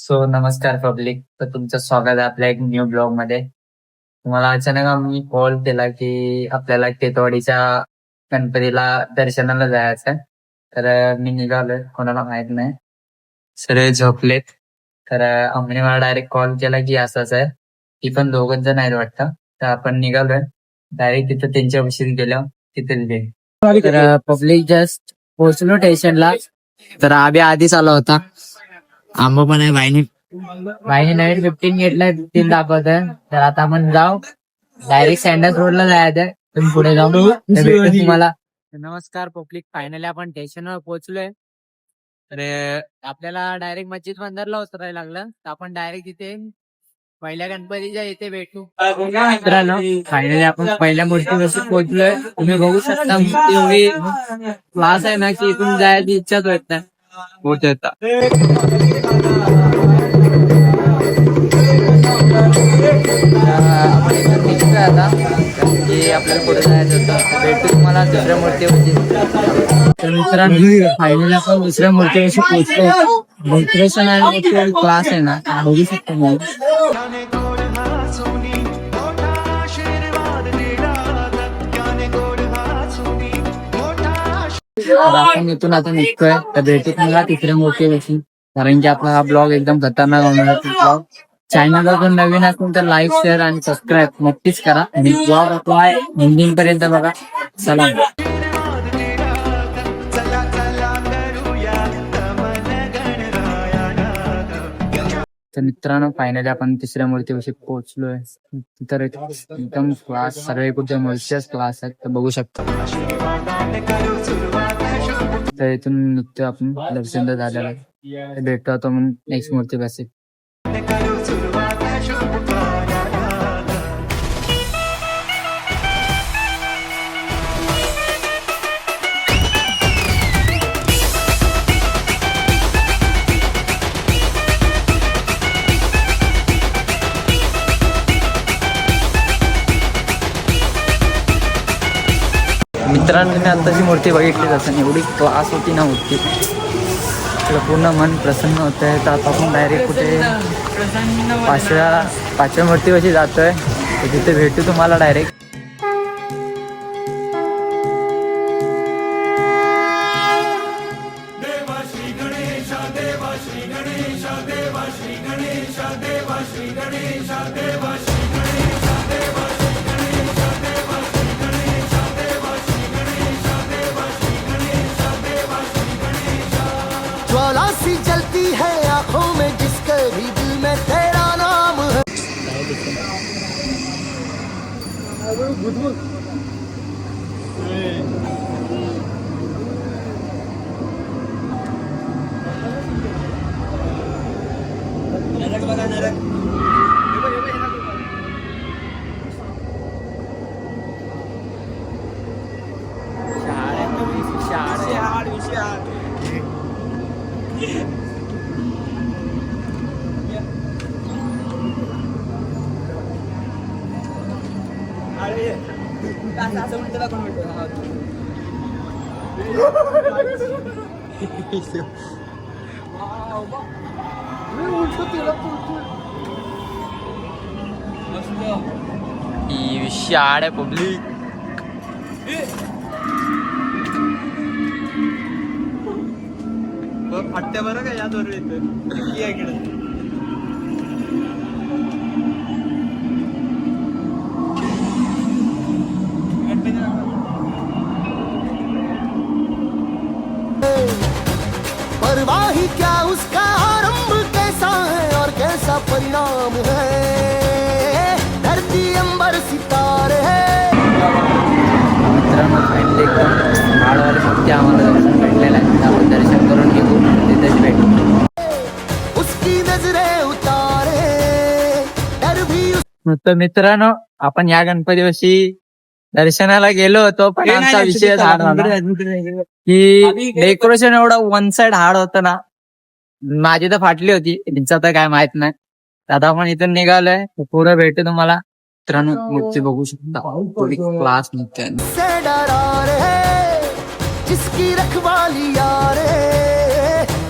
नमस्कार पब्लिक. तर तुमचं स्वागत आहे आपल्या एक न्यू ब्लॉग मध्ये. तुम्हाला अचानक आम्ही कॉल केला की आपल्याला टेतवाडीच्या गणपतीला दर्शनाला जायचं. तर मी निघालोय, कोणाला माहित नाही, सगळे झोपलेत. तर आम्ही मला डायरेक्ट कॉल केला की असंच आहे. ती पण दोघच जण आहेत वाटतं. तर आपण निघालोय डायरेक्ट तिथं त्यांच्या विषयी गेलो तिथे. तर पब्लिक जस्ट पोहोचलो स्टेशनला. तर आधी आधीच आला होता. आंबो पण आहे भाईने नवीन 15 घेतलाय, 15 दाखवत आहे. तर आता आपण जाऊ डायरेक्ट सँडल्स रोडला जायचंय. तुम्ही पुढे जाऊ तर भेटू तुम्हाला. नमस्कार पब्लिक, फायनली आपण स्टेशनवर पोहोचलोय. तर आपल्याला डायरेक्ट मस्जिद बंदरला उतरायला लागलं. तर आपण डायरेक्ट तिथे पहिल्या गणपतीच्या इथे भेटू. मित्रांनो, फायनली आपण पहिल्या मूर्तीपासून पोहोचलोय. तुम्ही बघू शकता मूर्ती एवढी क्लास आहे ना की इथून जायची इच्छाच होत नाही. पोहोचता आपण इथून निघतोय आता की आपल्याला पुढे जायचं होतं. भेटू तुम्हाला दुसऱ्या मूर्तीवरती. तर मित्रांनो, फायनली आपण दुसऱ्या मूर्तीवरती पोहोचतो. डेकोरेशन आणि क्लास आहे ना, बघू शकतो मी. आपण इथून आता निघतोय. तर भेटू तुम्हाला तिसऱ्या मूर्तीवरती. कारण की आपला हा ब्लॉग एकदम खतरनाक होणार आहे. ब्लॉग चॅनलला जर नवीन असेल तर लाईक, शेअर आणि सबस्क्राईब नक्कीच करा. आणि ब्लॉग आपला एंडिंग पर्यंत बघा. चला. तर मित्रांनो, फायनली आपण तिसऱ्या मूर्तीपाशी पोहोचलोय. तर एकदम क्लास, सर्व कुठच्या मूर्तीच्याच क्लास आहेत. तर बघू शकता. तर इथून निघतोय आपण, दर्शन तर झालेलं आहे. भेटतो आता मग नेक्स्ट मूर्तीपाशी. मित्रांनो, तुम्ही आत्ताची मूर्ती बघितली जातं, एवढी क्लास होती ना मूर्ती. पूर्ण मन प्रसन्न होत आहे. तर आता आपण डायरेक्ट कुठे पाचव्या मूर्तीपाशी जातोय. तर तिथे भेटू तुम्हाला डायरेक्ट. ज्वाला सी जलती है आंखों में, जिसके भी दिल में तेरा नाम है. शाड आहे पब्लिक. फाटत्या बरं का यादवर येतं. परवाही क्या उसका आरंभ कैसा है और कैसा परिणाम है. धरती अंबर सितारे है. मित्रांनो, फायनली एकदम हाडवाले शक्ती आम्हाला दर्शन भेटलेलं आहे. आपण दर्शन करून निघू, तिथेच भेटू. उसकी नजरें उतारे डर भी. तर मित्रांनो, आपण या गणपतीपाशी दर्शनाला गेलो होतो. पण आमचा विषय झाला की डेकोरेशन एवढं वन साइड हार्ड होतं ना, माझी तर फाटली होती, त्यांचं तर काय माहित नाही. आता आपण इथून निघालोय. पुढे भेटू तुम्हाला. मित्रांनो, मूर्ती बघू शकता, थोडी क्लास मूर्ती आहे. से डरा रे जिसकी रखवाली यारे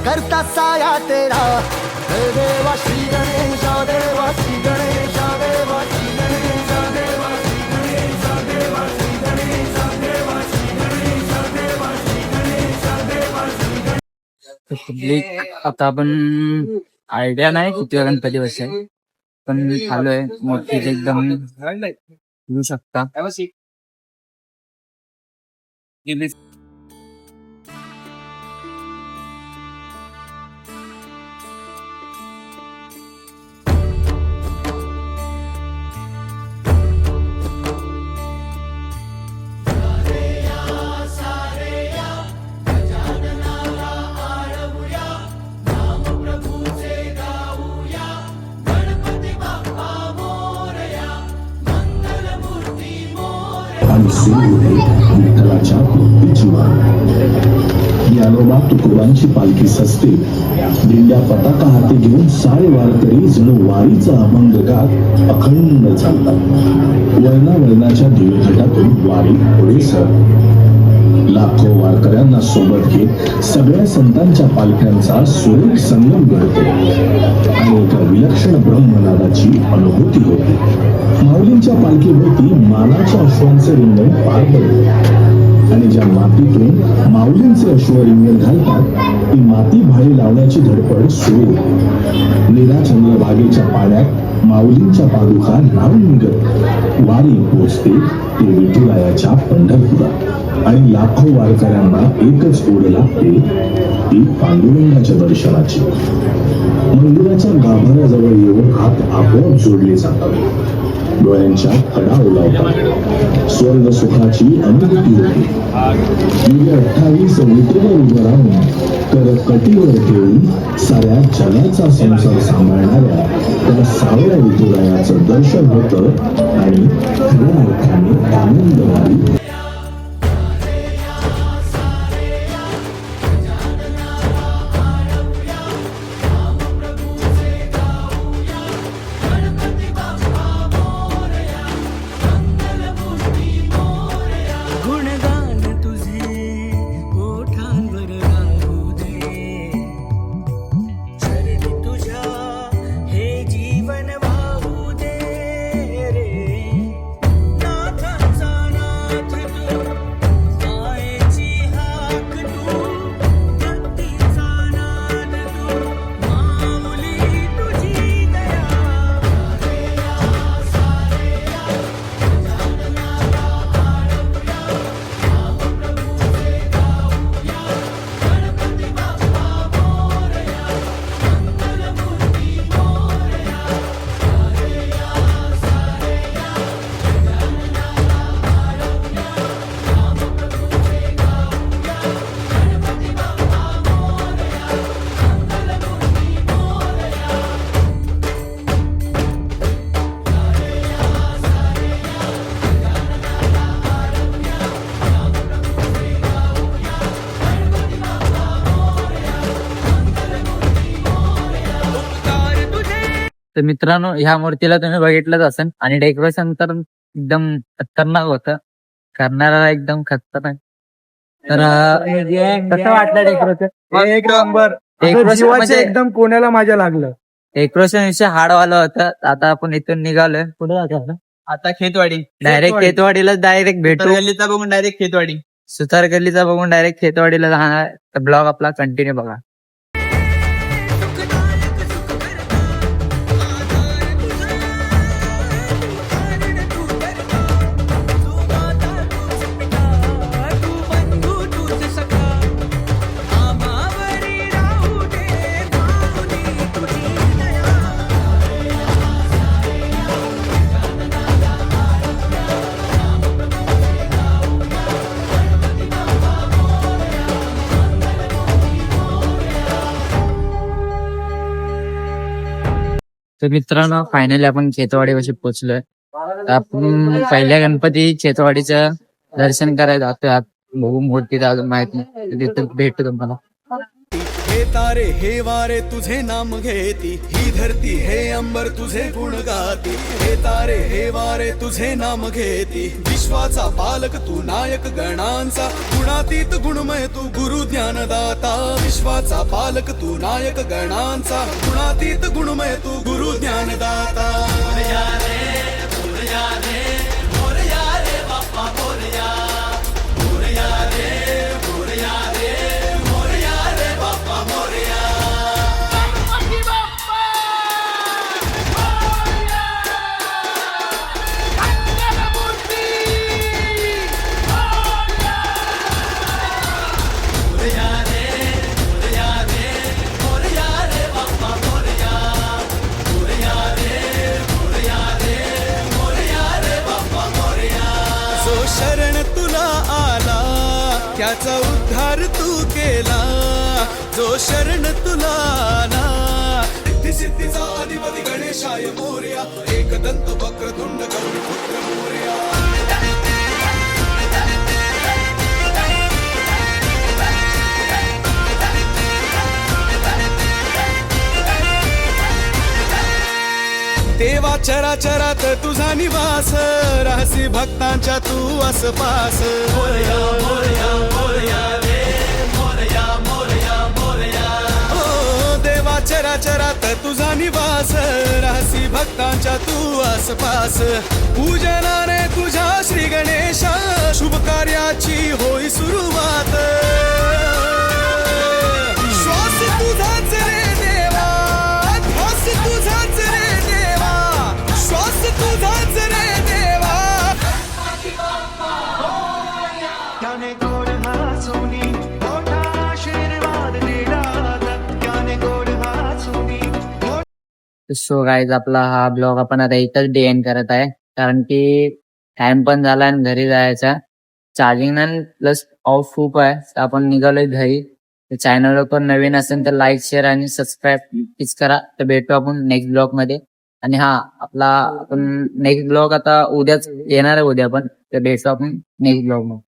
करता साया तेरा देवा. पब्लिक आता आपण आयडिया नाही किती गणपती बसे पण आलोय मोठी एकदम येऊ शकता. आणि सुरू होते विठ्ठलाच्या भक्तीची वारी. ज्ञानोबा तुकोबांची पालखी सजते. दिंड्या पताका हाती घेऊन सारे वारकरी जणू वारीचा अभंग गात अखंड चालतात. वळणावळणाच्या दिवेघाटातून वारी पुढे सरते. लाखो वारकऱ्यांना सोबत घेत सगळ्या संतांच्या पालख्यांचा सुरेख संगम घडतो आणि एका विलक्षण ब्रह्मनादाची अनुभूती होते. माऊलींच्या पालखीभोवती मानाच्या अश्वांचे रिंगण पार पडते आणि ज्या मातीतून माऊलींचे अश्व रिंगण घालतात ती माती भाळी लावण्याची धडपड सुरू होते. नीरा चंद्रभागेच्या पाण्यात माऊलींच्या पादुका न्हाऊन निघत वारी पोचते ते विठुरायाच्या पंढरपुरात. आणि लाखो वारकऱ्यांना एकच ओढ लागते ती पांडुरंगाच्या दर्शनाची. मंदिराच्या गाभाऱ्याजवळ येऊन हात आपोआप जोडले जातात. डोळ्यांच्या कडा ओलावतात. स्वर्ग सुखाची अनुभूती होते. 28 विटेवर उभं राहून तर कटीवर ठेवून साऱ्या जगाचा संसार सांभाळणाऱ्या त्या सावळ्या विठुरायाचं दर्शन होतं आणि खऱ्या अर्थाने आनंदवारी. गुणगान तुझे ओठांवर गाऊ दे, चरणी तुझ्या हे जीवन वाहू दे रे. नाथांचा नाथ तू, मायेची हाक तू, भक्तीचा नाद तू, माऊली तुझी दया. तर मित्रांनो ह्या मूर्तीला तुम्ही बघितलंच असेल आणि डेकोरेशन तर एकदम खतरनाक होतं. करणारा एकदम खतरनाक. तर कसं वाटलं डेकोरेशन? एक नंबर. डेकोरेशन म्हणजे एकदम कोणाला माझ्या लागलं. डेकोरेशन विषय हार्डवालं होतं. आता आपण इथून निघालोय पुढे जातो. आता खेतवाडी डायरेक्ट खेतवाडीला डायरेक्ट भेटू. गल्लीचा बघून डायरेक्ट खेतवाडी. सुतार गल्लीचा बघून डायरेक्ट खेतवाडीला जाणार. तर ब्लॉग आपला कंटिन्यू बघा. तर मित्रांनो फायनली आपण खेतवाडीपाशी पोहोचलोय. आपण पहिल्या गणपती खेतवाडीचं दर्शन करायला जातोय. बघू मूर्ती अजून माहित नाही. तिथे भेटतो तुम्हाला. हे तारे हे वारे तुझे नाम घेती, ही धरती हे अंबर तुझे गुण गाती. हे तारे हे वारे तुझे नाम घेती, विश्वाचा पालक तू नायक गणांचा. गुणातीत गुणमय तू गुरु ज्ञानदाता, विश्वाचा पालक तू नायक गणांचा. गुणातीत गुणमय तू गुरु ज्ञानदाता. मोरया रे मोरया रे मोरया रे बाप्पा मोरया. मोरया रे मोरया रे मोरया रे बाप्पा मोरया. जगाचा उद्धार तू केला, जो शरण तुला आला. सिद्धी सिद्धीचा अधिपती गणेशाय मोरया, एकदंत वक्रतुंड गौरीपुत्र मोरया. देवा चराचरात तुझा निवास, रहसी भक्तांच्या तू आसपास. मोरया मोरया मोरया रे, मोरया मोरया मोरया. ओ देवा चराचरात तुझा निवास, रहसी भक्तांच्या तू आसपास. पूजनाने तुझ्या श्री गणेशा, शुभ कार्याची होई सुरुवात. श्वास तुझाच रे देवा, ध्यास तुझाच रे देवा, श्वास तुझाच रे देवा. त्याने गोड हसूनी मोठा आशीर्वाद दिला, त्याने गोड हसूनी. सो गाईज आपला हा ब्लॉग आपण आता इथंच एंड करत आहे, कारण की टाइम पण झाला आणि घरी जायचा. चार्जिंग प्लस ऑफ खूप आहे, तर आपण निघालोय घरी. चॅनलवर पण नवीन असेल तर लाईक शेअर आणि सबस्क्राईब नक्कीच करा. तर भेटू आपण नेक्स्ट ब्लॉग मध्ये. आणि हा आपला आपण नेक्स्ट ब्लॉग आता उद्याच येणार आहे, उद्या पण. तर भेटू आपण नेक्स्ट ब्लॉग मध्ये.